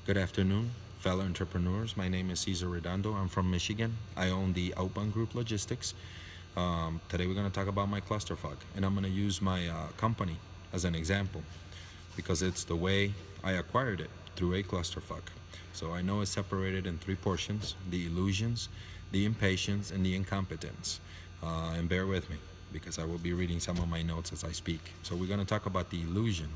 Good afternoon, fellow entrepreneurs. My name is Cesar Redondo. I'm from Michigan. I own the Outbound Group Logistics. Today we're going to talk about my Clusterfug, and I'm going to use my company as an example because it's the way I acquired it through a Clusterfug. So I know it's separated in three portions: the illusions, the impatience, and the incompetence. And bear with me because I will be reading some of my notes as I speak. So we're going to talk about the illusion.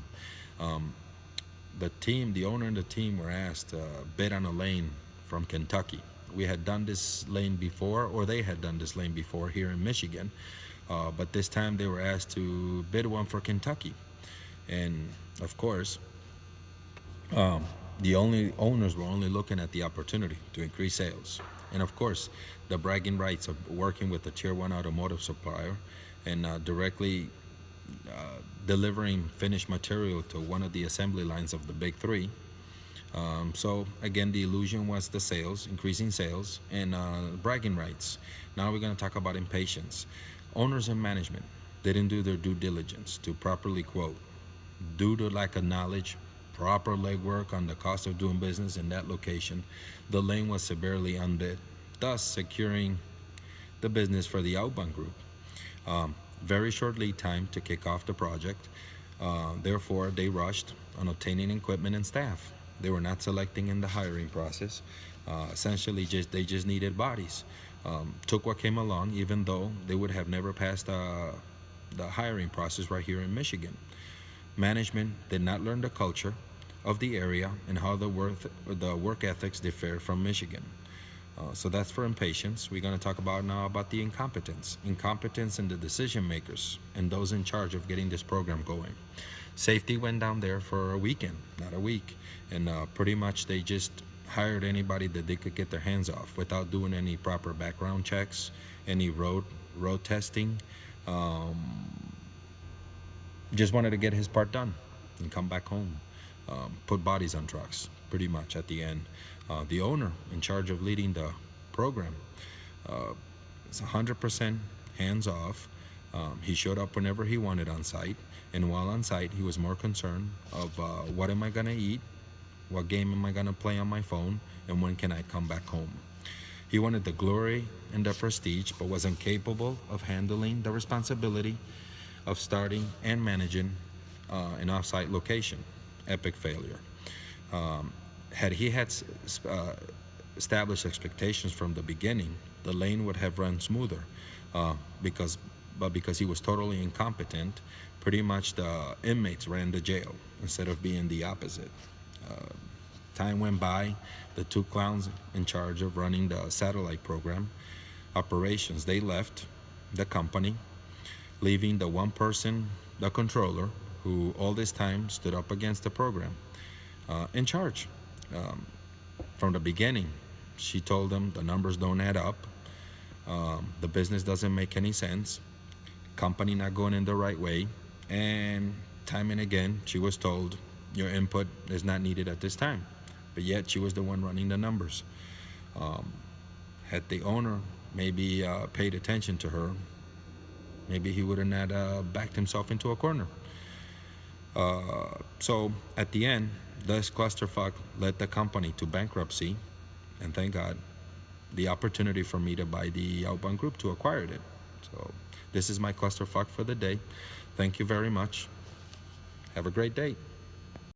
The owner and the team were asked to bid on a lane from Kentucky. We had done this lane before, or they had done this lane before here in Michigan, but this time they were asked to bid one for Kentucky. And of course, the only owners were only looking at the opportunity to increase sales. And of course, the bragging rights of working with a tier one automotive supplier and directly delivering finished material to one of the assembly lines of the big three. So again, the illusion was the sales, increasing sales, and bragging rights. Now we're going to talk about impatience. Owners and management didn't do their due diligence to properly quote. Due to lack of knowledge, proper legwork on the cost of doing business in that location, the lane was severely unbid, thus securing the business for the Outbound Group. Very short lead time to kick off the project. Therefore, they rushed on obtaining equipment and staff. They were not selecting in the hiring process. Essentially, they just needed bodies. Took what came along, even though they would have never passed the hiring process right here in Michigan. Management did not learn the culture of the area and how the work ethics differ from Michigan. So that's for impatience. We're going to talk about now about the incompetence. Incompetence in the decision makers and those in charge of getting this program going. Safety went down there for a weekend, not a week, and pretty much they just hired anybody that they could get their hands off without doing any proper background checks, any road testing. Just wanted to get his part done and come back home. Put bodies on trucks, pretty much at the end. The owner in charge of leading the program is 100% hands off. He showed up whenever he wanted on site, and while on site, he was more concerned of what am I gonna eat, what game am I gonna play on my phone, and when can I come back home. He wanted the glory and the prestige, but was incapable of handling the responsibility of starting and managing an off-site location. Epic failure. Had he had established expectations from the beginning, the lane would have run smoother. Because he was totally incompetent, pretty much the inmates ran the jail instead of being the opposite. Time went by. The two clowns in charge of running the satellite program operations, they left the company, leaving the one person, the controller, who all this time stood up against the program, in charge. From the beginning, she told them the numbers don't add up, the business doesn't make any sense, company not going in the right way, and time and again she was told your input is not needed at this time. But yet she was the one running the numbers. Had the owner maybe paid attention to her, maybe he would have not backed himself into a corner. So at the end, this clusterfuck led the company to bankruptcy, and thank God, the opportunity for me to buy the Outbound Group to acquire it. So this is my clusterfuck for the day. Thank you very much. Have a great day.